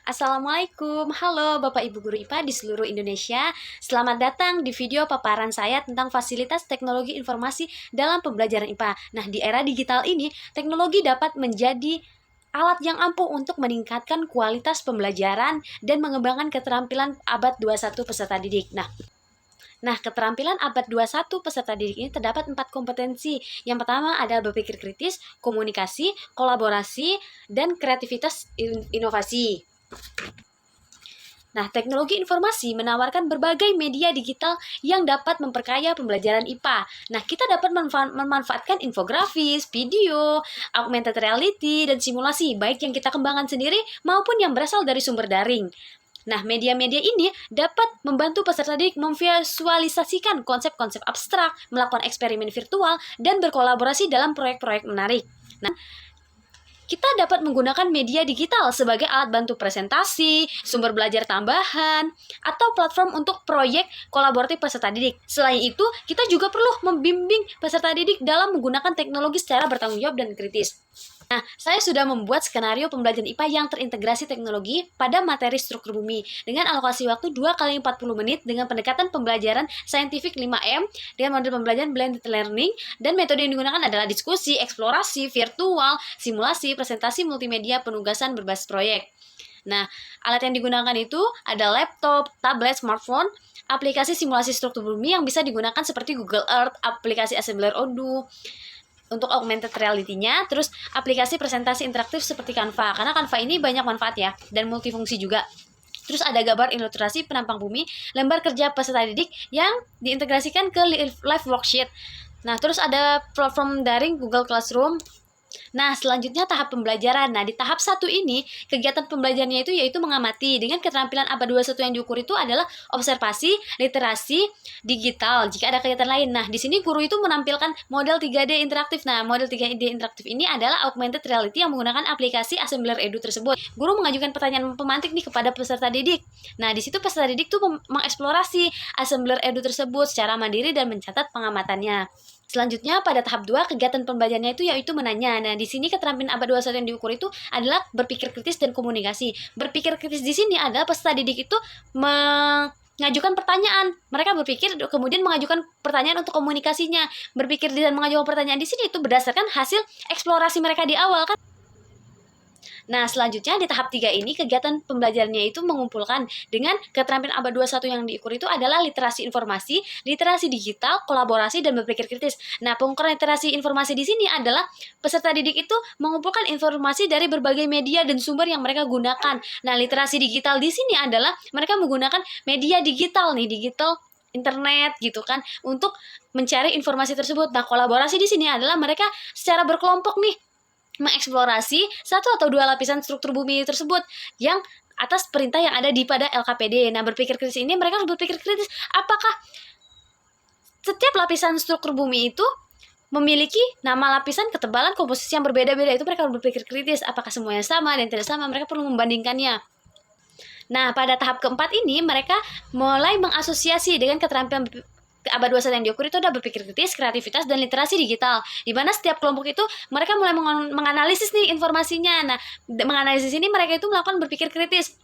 Assalamualaikum, halo Bapak Ibu Guru IPA di seluruh Indonesia. Selamat datang di video paparan saya tentang fasilitas teknologi informasi dalam pembelajaran IPA. Nah, di era digital ini, teknologi dapat menjadi alat yang ampuh untuk meningkatkan kualitas pembelajaran dan mengembangkan keterampilan abad 21 peserta didik. Nah, keterampilan abad 21 peserta didik ini terdapat 4 kompetensi. Yang pertama adalah berpikir kritis, komunikasi, kolaborasi, dan kreativitas inovasi. Nah, teknologi informasi menawarkan berbagai media digital yang dapat memperkaya pembelajaran IPA. Nah, kita dapat memanfaatkan infografis, video, augmented reality, dan simulasi, baik yang kita kembangkan sendiri maupun yang berasal dari sumber daring. Nah, media-media ini dapat membantu peserta didik memvisualisasikan konsep-konsep abstrak, melakukan eksperimen virtual, dan berkolaborasi dalam proyek-proyek menarik. Nah, kita dapat menggunakan media digital sebagai alat bantu presentasi, sumber belajar tambahan, atau platform untuk proyek kolaboratif peserta didik. Selain itu, kita juga perlu membimbing peserta didik dalam menggunakan teknologi secara bertanggung jawab dan kritis. Nah, saya sudah membuat skenario pembelajaran IPA yang terintegrasi teknologi pada materi struktur bumi dengan alokasi waktu 2 kali 40 menit dengan pendekatan pembelajaran saintifik 5M dengan model pembelajaran blended learning, dan metode yang digunakan adalah diskusi, eksplorasi, virtual, simulasi, presentasi multimedia, penugasan berbasis proyek. Nah, alat yang digunakan itu ada laptop, tablet, smartphone, aplikasi simulasi struktur bumi yang bisa digunakan seperti Google Earth, aplikasi Assembler Odoo, untuk augmented reality-nya, terus aplikasi presentasi interaktif seperti Canva, karena Canva ini banyak manfaat ya, dan multifungsi juga. Terus ada gambar ilustrasi penampang bumi, lembar kerja peserta didik yang diintegrasikan ke live worksheet. Nah, terus ada platform daring Google Classroom. Nah, selanjutnya tahap pembelajaran. Nah, di tahap 1 ini, kegiatan pembelajarannya itu yaitu mengamati. Dengan keterampilan abad 21 yang diukur itu adalah observasi, literasi, digital, jika ada kegiatan lain. Nah, di sini guru itu menampilkan model 3D interaktif. Nah, model 3D interaktif ini adalah augmented reality yang menggunakan aplikasi Assembler Edu tersebut. Guru mengajukan pertanyaan pemantik nih kepada peserta didik. Nah, di situ peserta didik tuh mengeksplorasi Assembler Edu tersebut secara mandiri dan mencatat pengamatannya. Selanjutnya pada tahap 2 kegiatan pembelajarannya itu yaitu menanya. Nah, di sini keterampilan abad 21 yang diukur itu adalah berpikir kritis dan komunikasi. Berpikir kritis di sini adalah peserta didik itu mengajukan pertanyaan. Mereka berpikir kemudian mengajukan pertanyaan untuk komunikasinya. Berpikir dan mengajukan pertanyaan di sini itu berdasarkan hasil eksplorasi mereka di awal kan. Nah, selanjutnya di tahap 3 ini kegiatan pembelajarannya itu mengumpulkan dengan keterampilan abad 21 yang diukur itu adalah literasi informasi, literasi digital, kolaborasi, dan berpikir kritis. Nah, pengukuran literasi informasi di sini adalah peserta didik itu mengumpulkan informasi dari berbagai media dan sumber yang mereka gunakan. Nah, literasi digital di sini adalah mereka menggunakan media digital nih, digital internet gitu kan untuk mencari informasi tersebut. Nah, kolaborasi di sini adalah mereka secara berkelompok nih mengeksplorasi 1 atau 2 lapisan struktur bumi tersebut yang atas perintah yang ada di pada LKPD. Nah, berpikir kritis ini mereka harus berpikir kritis apakah setiap lapisan struktur bumi itu memiliki nama lapisan, ketebalan, komposisi yang berbeda-beda. Itu mereka harus berpikir kritis apakah semuanya sama dan tidak sama. Mereka perlu membandingkannya. Nah, pada tahap keempat ini mereka mulai mengasosiasi dengan keterampilan abad 21 yang diukur itu ada berpikir kritis, kreativitas, dan literasi digital. Di mana setiap kelompok itu mereka mulai menganalisis nih informasinya. Nah, menganalisis ini mereka itu melakukan berpikir kritis.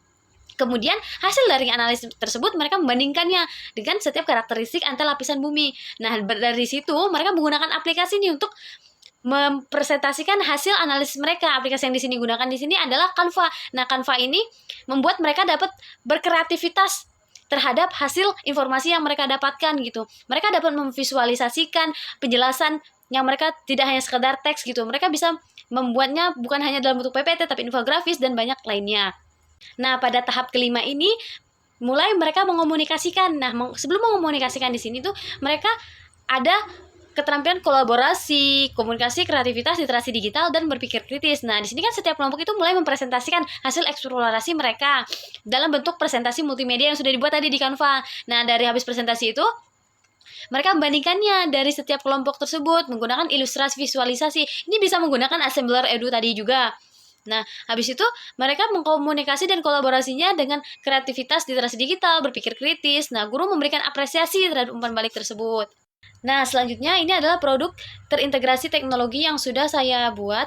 Kemudian hasil dari analisis tersebut mereka membandingkannya dengan setiap karakteristik antar lapisan bumi. Nah, dari situ mereka menggunakan aplikasi ini untuk mempresentasikan hasil analisis mereka. Aplikasi yang di sini gunakan di sini adalah Canva. Nah, Canva ini membuat mereka dapat berkreativitas terhadap hasil informasi yang mereka dapatkan gitu. Mereka dapat memvisualisasikan penjelasan yang mereka tidak hanya sekedar teks gitu. Mereka bisa membuatnya bukan hanya dalam bentuk PPT tapi infografis dan banyak lainnya. Nah, pada tahap kelima ini mulai mereka mengomunikasikan. Nah, sebelum mengomunikasikan di sini tuh mereka ada keterampilan kolaborasi, komunikasi, kreativitas, literasi digital, dan berpikir kritis. Nah, di sini kan setiap kelompok itu mulai mempresentasikan hasil eksplorasi mereka dalam bentuk presentasi multimedia yang sudah dibuat tadi di Canva. Nah, dari habis presentasi itu, mereka membandingkannya dari setiap kelompok tersebut menggunakan ilustrasi visualisasi. Ini bisa menggunakan Assembler Edu tadi juga. Nah, habis itu mereka mengkomunikasi dan kolaborasinya dengan kreativitas, literasi digital, berpikir kritis. Nah, guru memberikan apresiasi terhadap umpan balik tersebut. Nah, selanjutnya ini adalah produk terintegrasi teknologi yang sudah saya buat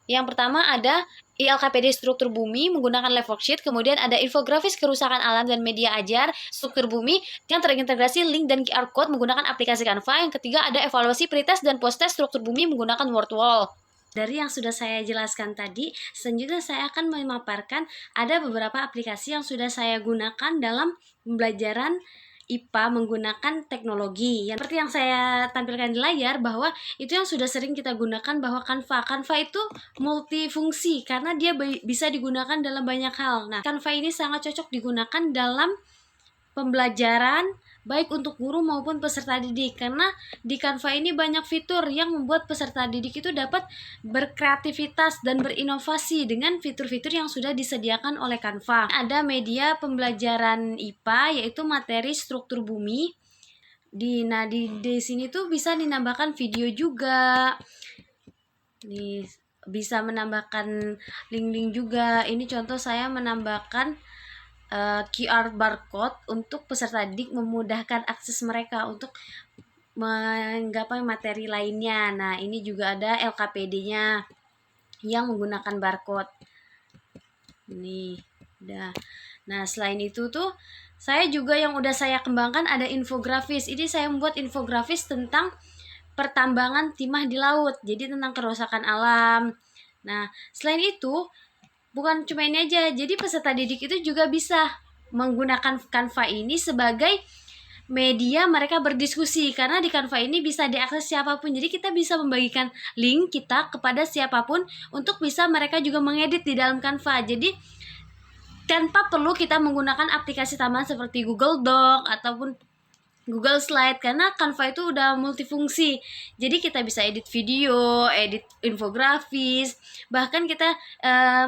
Yang pertama ada ILKPD struktur bumi menggunakan live worksheet, kemudian ada infografis kerusakan alam dan media ajar struktur bumi yang terintegrasi link dan QR code menggunakan aplikasi Canva. Yang ketiga ada evaluasi pretest dan post-test struktur bumi menggunakan Wordwall. Dari yang sudah saya jelaskan tadi, selanjutnya saya akan memaparkan ada beberapa aplikasi yang sudah saya gunakan dalam pembelajaran IPA menggunakan teknologi. Yang seperti yang saya tampilkan di layar, bahwa itu yang sudah sering kita gunakan, bahwa Canva. Canva itu multifungsi karena dia bisa digunakan dalam banyak hal. Nah, Canva ini sangat cocok digunakan dalam pembelajaran baik untuk guru maupun peserta didik, karena di Canva ini banyak fitur yang membuat peserta didik itu dapat berkreativitas dan berinovasi dengan fitur-fitur yang sudah disediakan oleh Canva. Ada media pembelajaran IPA yaitu materi struktur bumi. Di sini tuh bisa dinambahkan video juga. Bisa menambahkan link-link juga. Ini contoh saya menambahkan QR barcode untuk peserta didik, memudahkan akses mereka untuk menggapai materi lainnya. Nah, ini juga ada LKPD-nya yang menggunakan barcode. Ini udah. Nah, selain itu tuh saya juga yang udah saya kembangkan ada infografis. Ini saya membuat infografis tentang pertambangan timah di laut. Jadi tentang kerusakan alam. Nah, selain itu bukan cuma ini aja, jadi peserta didik itu juga bisa menggunakan Canva ini sebagai media mereka berdiskusi, karena di Canva ini bisa diakses siapapun. Jadi kita bisa membagikan link kita kepada siapapun untuk bisa mereka juga mengedit di dalam Canva. Jadi tanpa perlu kita menggunakan aplikasi tambahan seperti Google Doc ataupun Google Slide, karena Canva itu udah multifungsi. Jadi kita bisa edit video, edit infografis, bahkan kita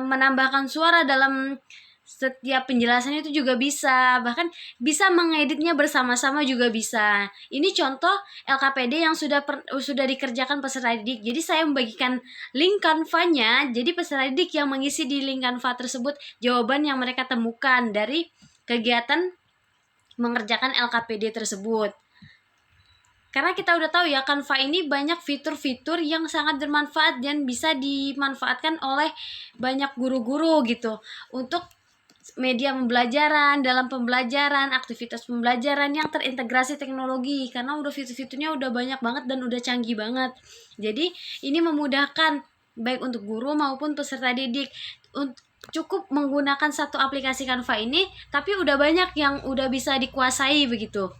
menambahkan suara dalam setiap penjelasan itu juga bisa. Bahkan bisa mengeditnya bersama-sama juga bisa. Ini contoh LKPD yang sudah dikerjakan peserta didik. Jadi saya membagikan link Canva-nya. Jadi peserta didik yang mengisi di link Canva tersebut jawaban yang mereka temukan dari kegiatan mengerjakan LKPD tersebut. Karena kita udah tahu ya, Canva ini banyak fitur-fitur yang sangat bermanfaat dan bisa dimanfaatkan oleh banyak guru-guru gitu untuk media pembelajaran, dalam pembelajaran, aktivitas pembelajaran yang terintegrasi teknologi, karena udah fitur-fiturnya udah banyak banget dan udah canggih banget. Jadi ini memudahkan baik untuk guru maupun peserta didik. Cukup menggunakan satu aplikasi Canva ini, tapi udah banyak yang udah bisa dikuasai begitu.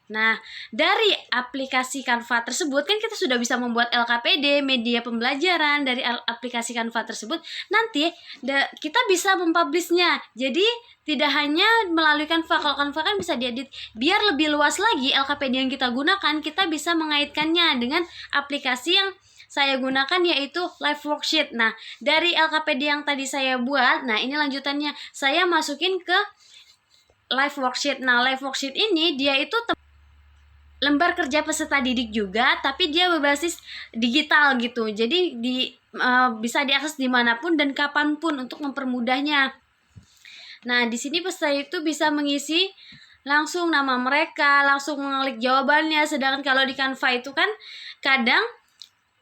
Nah, dari aplikasi Canva tersebut kan kita sudah bisa membuat LKPD, media pembelajaran dari aplikasi Canva tersebut. Nanti kita bisa mempublishnya. Jadi tidak hanya melalui Canva. Kalau Canva kan bisa diedit. Biar lebih luas lagi LKPD yang kita gunakan, kita bisa mengaitkannya dengan aplikasi yang saya gunakan, yaitu live worksheet. Nah, dari LKPD yang tadi saya buat, nah ini lanjutannya, saya masukin ke live worksheet. Nah, live worksheet ini dia itu lembar kerja peserta didik juga, tapi dia berbasis digital gitu. Jadi bisa diakses dimanapun dan kapanpun untuk mempermudahnya. Nah, di sini peserta itu bisa mengisi langsung nama mereka, langsung mengklik jawabannya. Sedangkan kalau di Canva itu kan kadang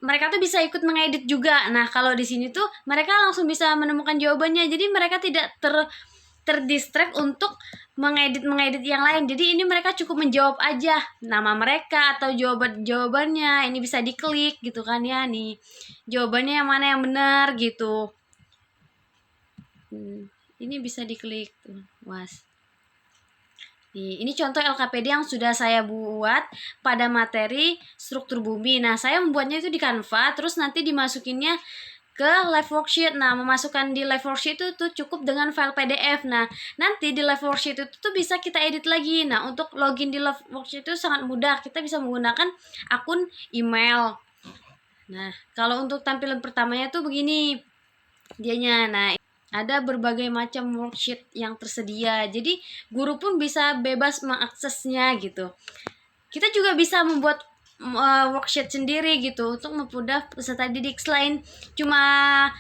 mereka tuh bisa ikut mengedit juga. Nah, kalau di sini tuh mereka langsung bisa menemukan jawabannya. Jadi mereka tidak terdistract untuk mengedit yang lain. Jadi ini mereka cukup menjawab aja nama mereka atau jawabannya. Ini bisa diklik gitu kan ya, nih jawabannya yang mana yang benar gitu. Ini bisa diklik tuh, was. Ini contoh LKPD yang sudah saya buat pada materi struktur bumi. Nah, saya membuatnya itu di Canva, terus nanti dimasukinnya ke live worksheet. Nah, memasukkan di live worksheet itu tuh cukup dengan file PDF. Nah, nanti di live worksheet itu tuh bisa kita edit lagi. Nah, untuk login di live worksheet itu sangat mudah. Kita bisa menggunakan akun email. Nah, kalau untuk tampilan pertamanya tuh begini dianya. Nah, ada berbagai macam worksheet yang tersedia. Jadi guru pun bisa bebas mengaksesnya gitu. Kita juga bisa membuat worksheet sendiri gitu untuk mempermudah peserta didik. Selain cuma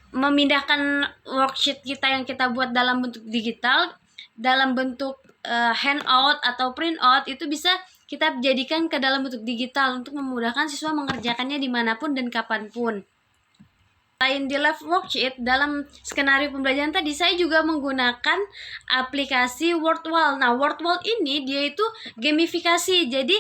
memindahkan worksheet kita yang kita buat dalam bentuk digital, dalam bentuk handout atau printout, itu bisa kita jadikan ke dalam bentuk digital untuk memudahkan siswa mengerjakannya dimanapun dan kapanpun. Selain di live worksheet, dalam skenario pembelajaran tadi saya juga menggunakan aplikasi Wordwall. Nah, Wordwall ini dia itu gamifikasi. Jadi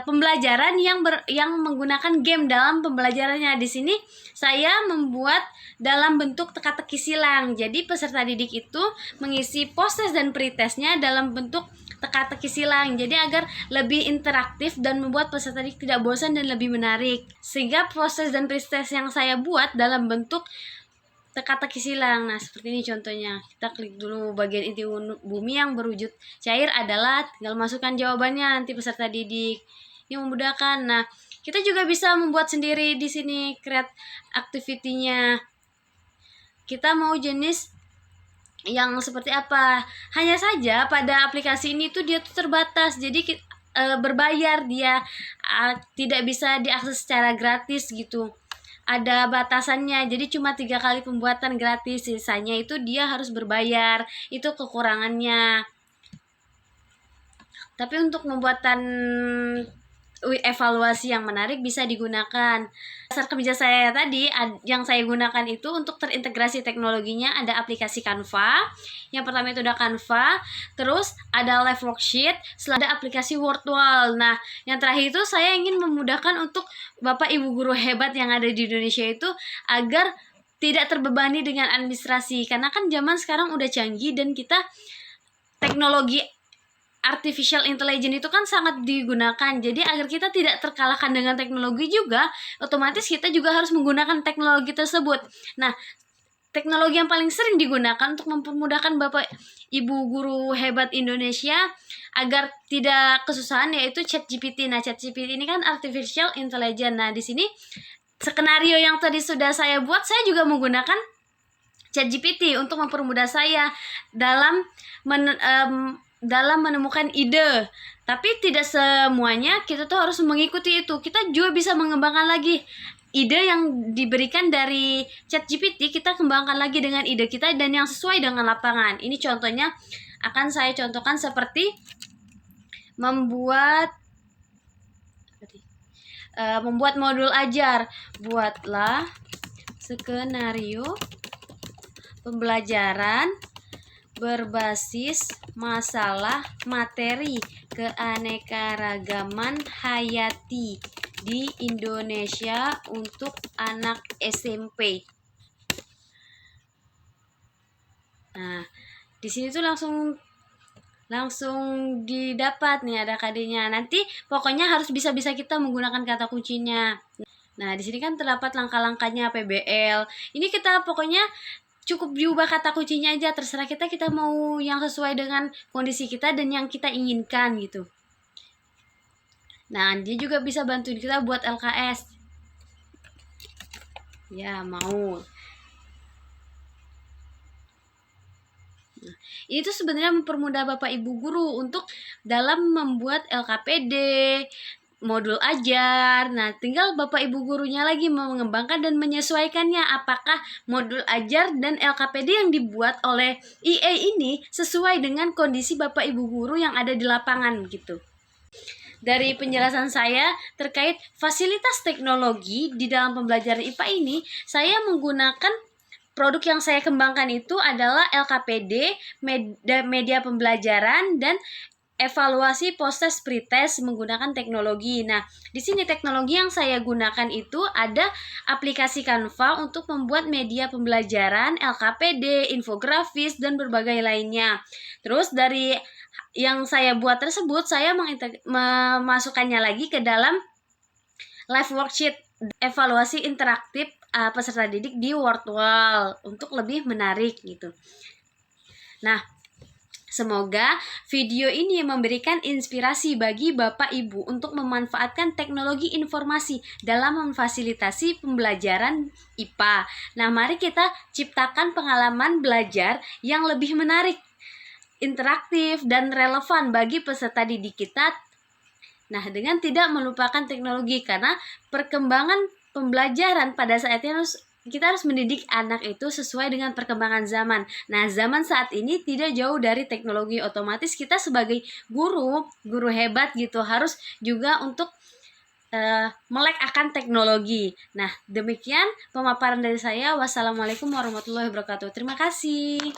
pembelajaran yang menggunakan game dalam pembelajarannya. Di sini saya membuat dalam bentuk teka-teki silang. Jadi peserta didik itu mengisi post-test dan pre-testnya dalam bentuk teka-teki silang, jadi agar lebih interaktif dan membuat peserta didik tidak bosan dan lebih menarik. Sehingga proses dan pre-test yang saya buat dalam bentuk teka-teki silang. Nah, seperti ini contohnya. Kita klik dulu bagian inti bumi yang berwujud cair adalah, tinggal masukkan jawabannya nanti peserta didik. Ini memudahkan. Nah, kita juga bisa membuat sendiri di sini create activity-nya. Kita mau jenis yang seperti apa? Hanya saja pada aplikasi ini tuh dia tuh terbatas, jadi berbayar, dia tidak bisa diakses secara gratis gitu. Ada batasannya, jadi cuma 3 kali pembuatan gratis, sisanya itu dia harus berbayar. Itu kekurangannya. Tapi untuk pembuatan evaluasi yang menarik bisa digunakan. Dasar kerja saya tadi yang saya gunakan itu untuk terintegrasi teknologinya ada aplikasi Canva. Yang pertama itu ada Canva, terus ada live worksheet, setelah ada aplikasi Wordwall. Nah, yang terakhir itu saya ingin memudahkan untuk Bapak Ibu guru hebat yang ada di Indonesia itu agar tidak terbebani dengan administrasi, karena kan zaman sekarang udah canggih dan kita teknologi artificial intelligence itu kan sangat digunakan. Jadi agar kita tidak terkalahkan dengan teknologi juga, otomatis kita juga harus menggunakan teknologi tersebut. Nah, teknologi yang paling sering digunakan untuk mempermudahkan Bapak Ibu guru hebat Indonesia agar tidak kesusahan yaitu ChatGPT. Nah, ChatGPT ini kan artificial intelligence. Nah, di sini skenario yang tadi sudah saya buat, saya juga menggunakan ChatGPT untuk mempermudah saya dalam menemukan ide. Tapi tidak semuanya kita tuh harus mengikuti itu. Kita juga bisa mengembangkan lagi ide yang diberikan dari ChatGPT, kita kembangkan lagi dengan ide kita dan yang sesuai dengan lapangan. Ini contohnya akan saya contohkan seperti membuat modul ajar. Buatlah skenario pembelajaran berbasis masalah materi keanekaragaman hayati di Indonesia untuk anak SMP. Nah, di sini tuh langsung didapat nih ada KD-nya. Nanti pokoknya harus bisa-bisa kita menggunakan kata kuncinya. Nah, di sini kan terdapat langkah-langkahnya PBL. Ini kita pokoknya cukup diubah kata kuncinya aja, terserah kita mau yang sesuai dengan kondisi kita dan yang kita inginkan gitu. Nah, dia juga bisa bantuin kita buat LKS. Ya, mau. Nah, ini tuh sebenarnya mempermudah Bapak Ibu guru untuk dalam membuat LKPD, modul ajar. Nah, tinggal Bapak Ibu gurunya lagi mengembangkan dan menyesuaikannya, apakah modul ajar dan LKPD yang dibuat oleh EA ini sesuai dengan kondisi Bapak Ibu guru yang ada di lapangan gitu. Dari penjelasan saya terkait fasilitas teknologi di dalam pembelajaran IPA ini, saya menggunakan produk yang saya kembangkan itu adalah LKPD, media pembelajaran, dan evaluasi post-test pre-test menggunakan teknologi. Nah, di sini teknologi yang saya gunakan itu ada aplikasi Canva untuk membuat media pembelajaran, LKPD, infografis, dan berbagai lainnya. Terus dari yang saya buat tersebut, saya memasukkannya lagi ke dalam live worksheet evaluasi interaktif peserta didik di Wordwall untuk lebih menarik gitu. Nah, semoga video ini memberikan inspirasi bagi Bapak Ibu untuk memanfaatkan teknologi informasi dalam memfasilitasi pembelajaran IPA. Nah, mari kita ciptakan pengalaman belajar yang lebih menarik, interaktif, dan relevan bagi peserta didik kita. Nah, dengan tidak melupakan teknologi, karena perkembangan pembelajaran pada saat ini kita harus mendidik anak itu sesuai dengan perkembangan zaman. Nah, zaman saat ini tidak jauh dari teknologi, otomatis kita sebagai guru hebat gitu harus juga untuk melek akan teknologi. Nah, demikian pemaparan dari saya. Wassalamualaikum warahmatullahi wabarakatuh. Terima kasih.